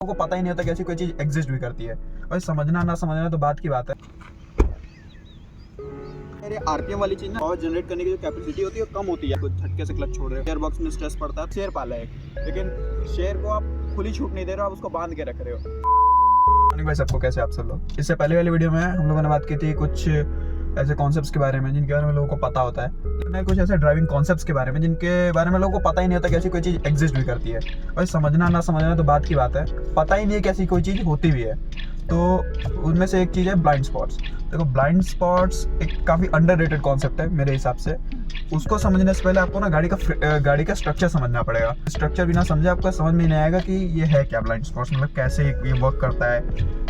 को पता ही नहीं होता कि ऐसी कोई चीज एग्जिस्ट भी करती है। और समझना ना समझना तो बात की बात है। मेरे आरपीएम वाली चीज ना पावर जनरेट करने की जो कैपेसिटी होती है वो कम होती है। कुछ झटके से क्लच छोड़ रहे हो, गियर बॉक्स में स्ट्रेस पड़ता है। शेर पाला है लेकिन शेर को आप खुली छूट नहीं दे रहे हो, आप उसको बांध के रख रहे हो। भाई सबको कैसे आप सब लोग। इससे पहले वाली वीडियो में हम लोगों ने बात की थी कुछ ऐसे कॉन्सेप्ट्स के बारे में जिनके बारे में लोगों को पता होता है, लेकिन कुछ ऐसे ड्राइविंग कॉन्सेप्ट्स के बारे में जिनके बारे में लोगों को पता ही नहीं होता कि ऐसी कोई चीज़ एग्जिस्ट भी करती है। और समझना ना समझना तो बात की बात है, पता ही नहीं है कि ऐसी कोई चीज़ होती भी है। तो उनमें से एक चीज़ है ब्लाइंड स्पॉट्स। देखो ब्लाइंड स्पॉट्स एक काफ़ी अंडररेटेड कॉन्सेप्ट है मेरे हिसाब से। उसको समझने से पहले आपको ना गाड़ी का स्ट्रक्चर समझना पड़ेगा। स्ट्रक्चर बिना समझे आपको समझ में नहीं आएगा कि ये है क्या ब्लाइंड स्पॉट्स, मतलब कैसे ये वर्क करता है,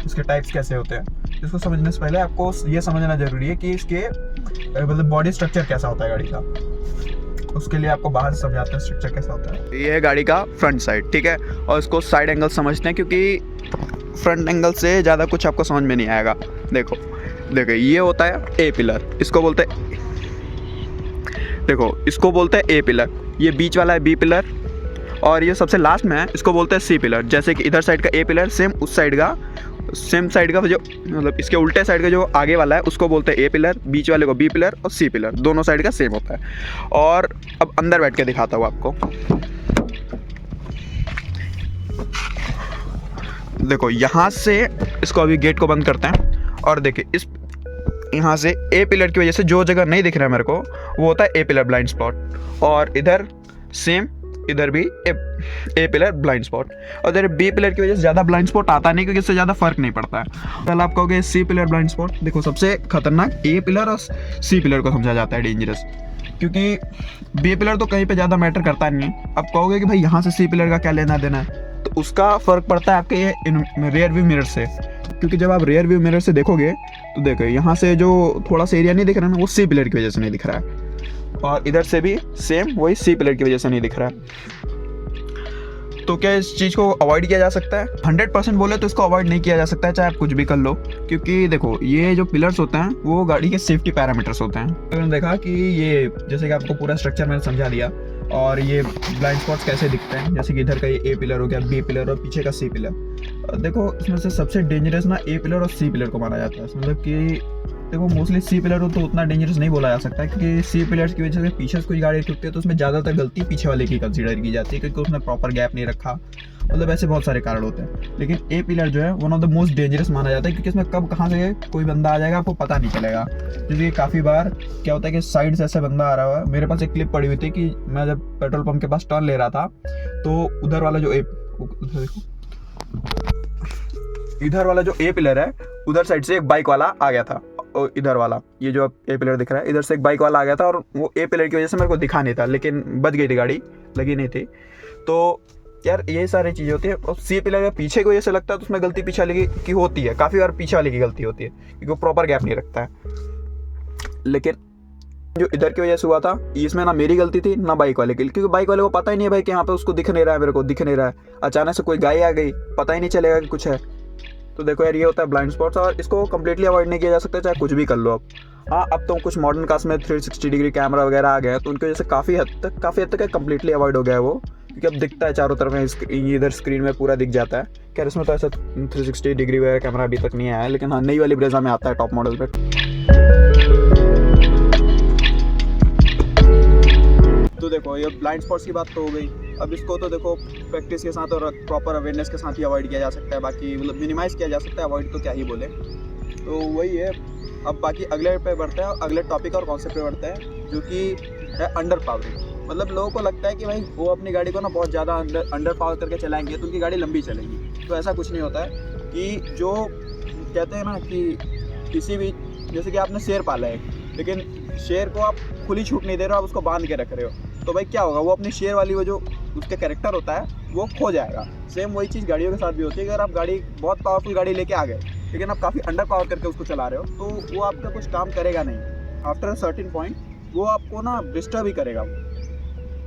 उसके टाइप्स कैसे होते हैं। इसको समझने से पहले आपको ये समझना जरूरी है कि इसके मतलब बॉडी स्ट्रक्चर कैसा होता है गाड़ी का। उसके लिए आपको बाहर से समझाते हैं स्ट्रक्चर कैसा होता है। ये है गाड़ी का फ्रंट साइड, ठीक है, और इसको साइड एंगल समझते हैं क्योंकि फ्रंट एंगल से ज़्यादा कुछ आपको समझ में नहीं आएगा। देखो ये होता है ए पिलर, इसको बोलते हैं, देखो इसको बोलते हैं ए पिलर। ये बीच वाला है बी पिलर, और ये सबसे लास्ट में है इसको बोलते हैं सी पिलर। जैसे कि इधर साइड का ए पिलर सेम उस साइड का जो मतलब इसके उल्टे साइड का जो आगे वाला है उसको बोलते हैं ए पिलर, बीच वाले को बी पिलर और सी पिलर, दोनों साइड का सेम होता है। और अब अंदर बैठ के दिखाता हूँ आपको। देखो यहाँ से इसको अभी गेट को बंद करते हैं और देखिए इस यहाँ से ए पिलर की वजह से जो जगह नहीं दिख रहा है मेरे को वो होता है ए पिलर ब्लाइंड स्पॉट। और इधर सेम, इधर भी ए पिलर ब्लाइंड स्पॉट। और इधर बी पिलर की वजह से ज़्यादा ब्लाइंड स्पॉट आता नहीं क्योंकि इससे ज़्यादा फर्क नहीं पड़ता है। कल आप कहोगे सी पिलर ब्लाइंड स्पॉट। देखो सबसे खतरनाक ए पिलर और सी पिलर को समझा जाता है डेंजरस, क्योंकि बी पिलर तो कहीं पे ज़्यादा मैटर करता नहीं है। आप कहोगे कि भाई यहाँ से सी पिलर का क्या लेना देना है, तो उसका फ़र्क पड़ता है आपके ये रियर व्यू मिरर से। क्योंकि जब आप रियर व्यू मिरर से देखोगे तो देखो यहाँ से जो थोड़ा सा एरिया नहीं दिख रहा है ना, वो सी पिलर की वजह से नहीं दिख रहा है, और इधर से भी सेम वही सी पिलर की वजह से नहीं दिख रहा है। तो क्या इस चीज़ को अवॉइड किया जा सकता है? 100% बोले तो इसको अवॉइड नहीं किया जा सकता है, चाहे आप कुछ भी कर लो। क्योंकि देखो ये जो पिलर्स होते हैं वो गाड़ी के सेफ्टी पैरामीटर्स होते हैं। तो मैंने देखा कि ये जैसे कि आपको पूरा स्ट्रक्चर मैंने समझा दिया, और ये ब्लाइंड स्पॉट्स कैसे दिखते हैं, जैसे कि इधर का ये ए पिलर हो गया, बी पिलर और पीछे का सी पिलर। देखो इसमें से सबसे डेंजरस ना ए पिलर और सी पिलर को माना जाता है। मतलब कि देखो मोस्टली सी पिलर हो तो उतना डेंजरस नहीं बोला जा सकता, क्योंकि सी पिलर्स की वजह से पीछे से कोई गाड़ी टूटती है तो उसमें ज़्यादातर गलती पीछे वाले की कंसीडर की जाती है, क्योंकि उसने प्रॉपर गैप नहीं रखा। मतलब ऐसे बहुत सारे कारण होते हैं। लेकिन ए पिलर जो है one of the most dangerous माना जाता है, क्योंकि इसमें कब कहाँ से कोई बंदा आ जाएगा आपको पता नहीं चलेगा। जैसे कि काफ़ी बार क्या होता है कि साइड से ऐसे बंदा आ रहा है। मेरे पास एक क्लिप पड़ी हुई थी कि मैं जब पेट्रोल पंप के पास टर्न ले रहा था तो इधर वाला जो ए पिलर है उधर साइड से एक बाइक वाला आ गया था। और इधर वाला ये जो ए पिलर दिख रहा है, इधर से एक बाइक वाला आ गया था, और वो ए पिलर की वजह से मेरे को दिखा नहीं था, लेकिन बच गई थी गाड़ी, लगी नहीं थी। तो यार ये सारी चीज़ें होती है। और सी पिलर के पीछे को जैसे लगता है तो उसमें गलती पीछे वाले की होती है, काफ़ी बार पीछे वाले की गलती होती है क्योंकि वो प्रॉपर गैप नहीं रखता है। लेकिन जो इधर की वजह से हुआ था इसमें ना मेरी गलती थी ना बाइक वाले की, क्योंकि बाइक वाले को पता ही नहीं है भाई कि यहाँ पे उसको दिख नहीं रहा है, मेरे को दिख नहीं रहा है। अचानक से कोई गाय आ गई, पता ही नहीं चलेगा कि कुछ है। तो देखो यार ये होता है ब्लाइंड स्पॉट्स, और इसको कंप्लीटली अवॉइड नहीं किया जा सकता, चाहे कुछ भी कर लो आप। हाँ अब तो कुछ मॉडर्न कार्स में 360 डिग्री कैमरा वगैरह आ गया है, तो उनकी वजह से काफ़ी हद तक कंप्लीटली अवॉइड हो गया है वो, क्योंकि अब दिखता है चारों तरफ में, इधर स्क्रीन में पूरा दिख जाता है। खैर इसमें तो ऐसा 360 डिग्री वगैरह कैमरा अभी तक नहीं आया है, लेकिन हाँ नई वाली ब्रेजा में आता है टॉप मॉडल पर। तो देखो ये ब्लाइंड स्पॉट्स की बात तो हो गई। अब इसको तो देखो प्रैक्टिस के साथ और प्रॉपर अवेयरनेस के साथ ही अवॉइड किया जा सकता है, बाकी मतलब मिनिमाइज़ किया जा सकता है, अवॉइड तो क्या ही बोले। तो वही है। अब बाकी अगले पे बढ़ते हैं, अगले टॉपिक और कॉन्सेप्ट पे बढ़ते हैं, जो कि है अंडर पावरिंग। मतलब लोगों को लगता है कि भाई वो अपनी गाड़ी को ना बहुत ज़्यादा अंडर पावर करके चलाएंगे तो उनकी गाड़ी लंबी चलेगी। तो ऐसा कुछ नहीं होता है। कि जो कहते हैं ना कि किसी भी, जैसे कि आपने शेर पाला है, लेकिन शेर को आप खुली छूट नहीं दे रहे हो, आप उसको बांध के रख रहे हो, तो भाई क्या होगा, वो अपने शेर वाली वो जो उसका कैरेक्टर होता है वो खो जाएगा। सेम वही चीज़ गाड़ियों के साथ भी होती है। अगर आप गाड़ी बहुत पावरफुल गाड़ी लेके आ गए, लेकिन आप काफ़ी अंडर पावर करके उसको चला रहे हो, तो वो आपका कुछ काम करेगा नहीं। आफ्टर अ सर्टेन पॉइंट वो आपको ना डिस्टर्ब ही करेगा,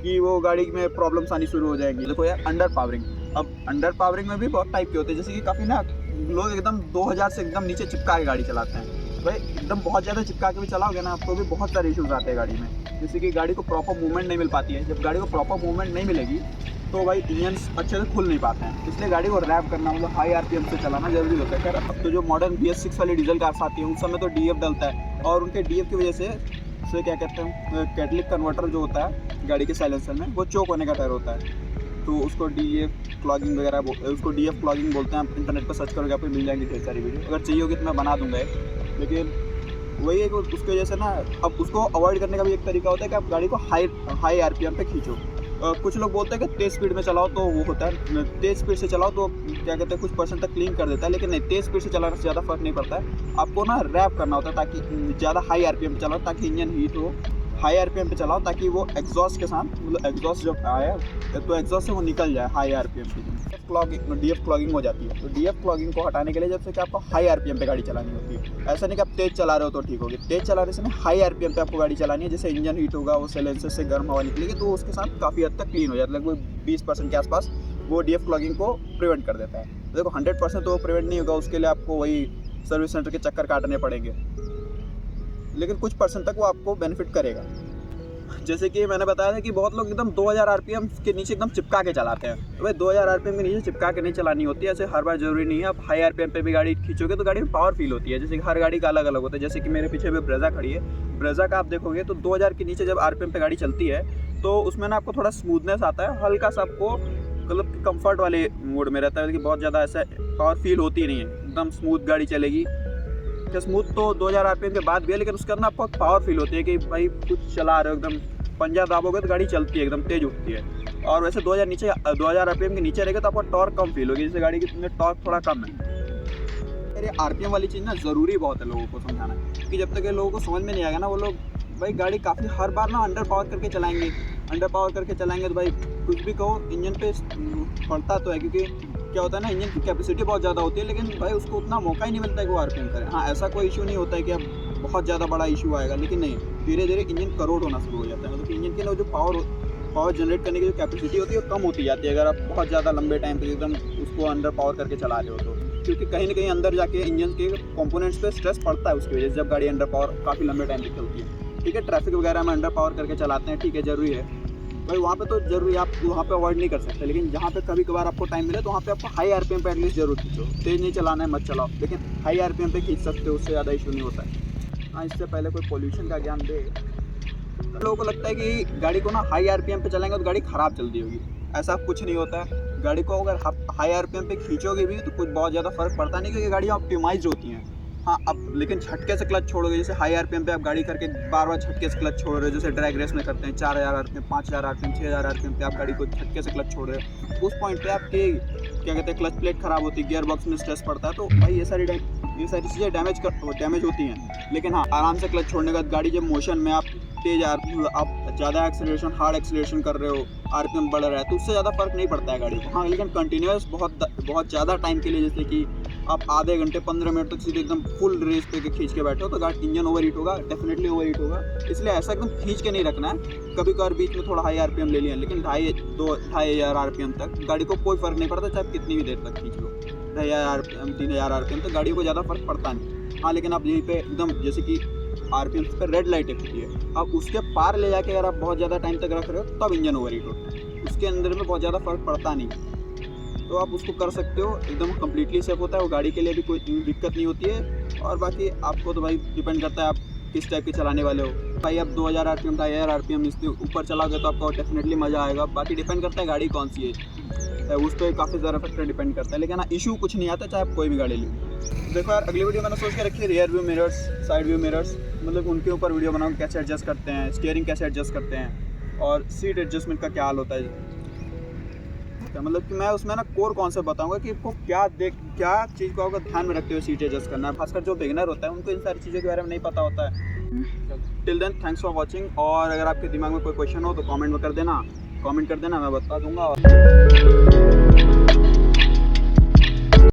कि वो गाड़ी में प्रॉब्लम्स आनी शुरू हो जाएंगी। देखो यार अंडर पावरिंग, अब अंडर पावरिंग में भी बहुत टाइप के होते हैं। जैसे कि काफ़ी ना लोग एकदम 2000 से एकदम नीचे चिपका के गाड़ी चलाते हैं। भाई एकदम बहुत ज़्यादा चिपका के भी चलाओगे ना, आपको भी बहुत सारे इश्यूज आते हैं गाड़ी में। जैसे कि गाड़ी को प्रॉपर मूवमेंट नहीं मिल पाती है। जब गाड़ी को प्रॉपर मूवमेंट नहीं मिलेगी तो भाई इंजन अच्छे से खुल नहीं पाते हैं, इसलिए गाड़ी को रैप करना मतलब हाई आरपीएम से चलाना जरूरी होता है। खैर अब तो जो मॉडर्न BS6 वाली डीजल कार्स आती हैं उस समय तो DF डलता है, और उनके DF की वजह से उसे क्या कहते हैं, कैटलिक कन्वर्टर जो होता है गाड़ी के साइलेंसर में वो चोक होने का डर होता है, तो उसको DF क्लॉगिंग वगैरह उसको DF क्लॉगिंग बोलते हैं। आप इंटरनेट पर सर्च करोगे आपको मिल जाएंगी ढेर सारी वीडियो, अगर चाहिए होगी तो मैं बना दूंगा एक। लेकिन वही है कि उसकी वजह से ना अब उसको अवॉइड करने का भी एक तरीका होता है कि आप गाड़ी को हाई आरपीएम पे खींचो। कुछ लोग बोलते हैं कि तेज़ स्पीड में चलाओ तो वो होता है, तेज़ स्पीड से चलाओ तो क्या कहते हैं कुछ परसेंट तक क्लीन कर देता है, लेकिन नहीं, तेज़ स्पीड से चलाने से ज़्यादा फर्क नहीं पड़ता है। आपको ना रैप करना होता है ताकि ज़्यादा हाई आरपीएम पे चलाओ, ताकि इंजन हीट हो। हाई आरपीएम पे चलाओ ताकि वो एग्जॉस्ट के साथ मतलब एग्जॉस्ट जब आए तो एग्जॉस्ट से वो निकल जाए हाई आरपीएम पे। DF क्लॉगिंग हो जाती है, तो DF क्लॉगिंग को हटाने के लिए जब से कि आपको हाई आरपीएम पे गाड़ी चलानी होती है। ऐसा नहीं कि आप तेज़ चला रहे हो तो ठीक होगी, तेज़ चलाने से हाई आरपीएम पे आपको गाड़ी चलानी है, जैसे इंजन हीट होगा, वो साइलेंसर से गर्म हवा निकलेगी तो उसके साथ काफ़ी हद तक क्लीन हो जाता है, लगभग 20% के आसपास वो DF क्लॉगिंग को प्रिवेंट कर देता है। देखो 100% तो वो प्रिवेंट नहीं होगा, उसके लिए आपको वही सर्विस सेंटर के चक्कर काटने पड़ेंगे, लेकिन कुछ परसेंट तक वो आपको बेनिफिट करेगा। जैसे कि मैंने बताया था कि बहुत लोग एकदम 2000 आरपीएम के नीचे एकदम चिपका के चलाते हैं, तो भाई 2000 आरपीएम के नीचे चिपका के नहीं चलानी होती है, ऐसे हर बार जरूरी नहीं है। आप हाई आरपीएम पे भी गाड़ी खींचोगे तो गाड़ी में पावर फील होती है, जैसे कि हर गाड़ी का अलग अलग होता है। जैसे कि मेरे पीछे भी ब्रेजा खड़ी है, ब्रेजा का आप देखोगे तो 2000 के नीचे जब आरपीएम पे गाड़ी चलती है तो उसमें ना आपको थोड़ा स्मूथनेस आता है, हल्का सा आपको मतलब कंफर्ट वाले मोड में रहता है कि बहुत ज़्यादा ऐसा पावर फील होती नहीं है, एकदम स्मूथ गाड़ी चलेगी। क्या स्मूथ तो 2000 आरपीएम के बाद भी है, लेकिन उसके अंदर आपको पावर फील होती है कि भाई कुछ चला रहे हो, एकदम पंजा दाबोगे तो गाड़ी चलती है, एकदम तेज उठती है। और वैसे 2000 आरपीएम के नीचे रहेगा तो आपको टॉर्क कम फील होगी, जैसे गाड़ी की टॉर्क थोड़ा कम है। अरे आरपीएम वाली चीज़ ना ज़रूरी बहुत है लोगों को समझाना, कि जब तक ये लोगों को समझ में नहीं आएगा ना, वो लोग भाई गाड़ी काफ़ी हर बार ना अंडर पावर करके चलाएंगे तो भाई कुछ भी कहो इंजन पे पड़ता तो है, क्योंकि क्या होता है ना, इंजन की कैपेसिटी बहुत ज़्यादा होती है, लेकिन भाई उसको उतना मौका ही नहीं मिलता है कि वो आरपीएम करे। हाँ, ऐसा कोई इशू नहीं होता है कि अब बहुत ज़्यादा बड़ा इशू आएगा, लेकिन नहीं, धीरे धीरे इंजन करोड़ होना शुरू हो जाता है। मतलब इंजन के ना जो पावर जनरेट करने की जो कैपेसिटी होती है वो कम होती जाती है अगर आप बहुत ज़्यादा लंबे टाइम तक एकदम उसको अंडर पावर करके चला रहे हो तो, क्योंकि कहीं ना कहीं अंदर जाके इंजन के कंपोनेंट्स पे स्ट्रेस पड़ता है उसकी वजह से, जब गाड़ी अंडर पावर काफ़ी लंबे टाइम तक चलती है। ठीक है, ट्रैफिक वगैरह में अंडर पावर करके चलाते हैं, ठीक है, ज़रूरी है भाई, वहाँ पे तो जरूरी, आप वहाँ पे अवॉइड नहीं कर सकते, लेकिन जहाँ पे कभी कभार आपको टाइम मिले तो वहाँ पे आपको हाई आरपीएम पे एटलीस्ट जरूर खींचो। तेज़ नहीं चलाना है, मत चलाओ, लेकिन हाई आरपीएम पे खींच सकते हो, उससे ज़्यादा इशू नहीं होता है। हाँ, इससे पहले कोई पोल्यूशन का ज्ञान दे। लोगों को लगता है कि गाड़ी को ना हाई आरपीएम पे चलाएंगे तो गाड़ी ख़राब चलती होगी, ऐसा कुछ नहीं होता है। गाड़ी को अगर हाई आरपीएम पे खींचोगे भी तो कुछ बहुत ज़्यादा फर्क पड़ता नहीं, क्योंकि गाड़ियाँ ऑप्टिमाइज होती हैं। हाँ, अब लेकिन झटके से क्लच छोड़ोगे, जैसे हाई आरपीएम पे आप गाड़ी करके बार बार झटके से क्लच छोड़ रहे हो, जैसे ड्रैग रेस में करते हैं 4000 आरपीएम, 5000 आरपीएम, 6000 आरपीएम पे आप गाड़ी को झटके से क्लच छोड़ रहे हो, उस पॉइंट पे आपकी क्या कहते हैं क्लच प्लेट ख़राब होती है, गियर बॉक्स में स्ट्रेस पड़ता है, तो भाई ये सारी चीज़ें डैमेज होती हैं। लेकिन हाँ, आराम से क्लच छोड़ने के बाद गाड़ी जब मोशन में आप तेज आप ज़्यादा एक्सेलरेशन, हार्ड एक्सेलरेशन कर रहे हो, आरपीएम बढ़ रहा है, तो उससे ज़्यादा फर्क नहीं पड़ता है गाड़ी को। हाँ, लेकिन कंटिन्यूस बहुत ज़्यादा टाइम के लिए, जैसे कि आप आधे घंटे 15 मिनट तक सीधे एकदम फुल रेस पे खींच के बैठो तो गाड़ी इंजन ओवर हीट होगा, डेफिनेटली ओवर हीट होगा। इसलिए ऐसा एकदम खींच के नहीं रखना है, कभी कभार बीच में थोड़ा हाई आरपीएम ले लिया, लेकिन 2500 आरपीएम तक गाड़ी को कोई फ़र्क नहीं पड़ता, चाहे कितनी भी देर तक खींच लो। 2000 आरपीएम, 3000 आरपीएम तक गाड़ी को ज़्यादा फर्क पड़ता नहीं। हाँ, लेकिन आप यहीं पे एकदम जैसे कि आरपीएम पे रेड लाइट होती है, आप उसके पार ले जाके अगर आप बहुत ज़्यादा टाइम तक रख रहे हो तब इंजन ओवर हीट होता है, उसके अंदर में बहुत ज़्यादा फर्क पड़ता नहीं, तो आप उसको कर सकते हो, एकदम कम्प्लीटली सेफ होता है वो, गाड़ी के लिए भी कोई दिक्कत नहीं होती है। और बाकी आपको तो भाई डिपेंड करता है आप किस टाइप के चलाने वाले हो। भाई आप 2000 आरपीएम, 2500 आरपीएम इसके ऊपर चलाओगे तो आपको डेफिनेटली मज़ा आएगा। बाकी डिपेंड करता है गाड़ी कौन सी है, उस पर काफ़ी ज़्यादा फैक्टर डिपेंड करता है, लेकिन हाँ, इशू कुछ नहीं आता चाहे आप कोई भी गाड़ी लो। देखो यार, अगली वीडियो मैंने सोच के रखी है rear view mirrors, side view mirrors, मतलब उनके ऊपर वीडियो बनाऊँ कैसे एडजस्ट करते हैं, स्टीयरिंग कैसे एडजस्ट करते हैं, और सीट एडजस्टमेंट का क्या हाल होता है। मतलब कि मैं उसमें ना कोर कॉन्सेप्ट बताऊंगा कि आपको क्या चीज़ को आपको ध्यान में रखते हुए सीट एडजस्ट करना है, खासकर जो बिगिनर होता है उनको इन सारी चीज़ों के बारे में नहीं पता होता है। Till then thanks for watching, और अगर आपके दिमाग में कोई क्वेश्चन हो तो कमेंट कर देना, मैं बता दूंगा।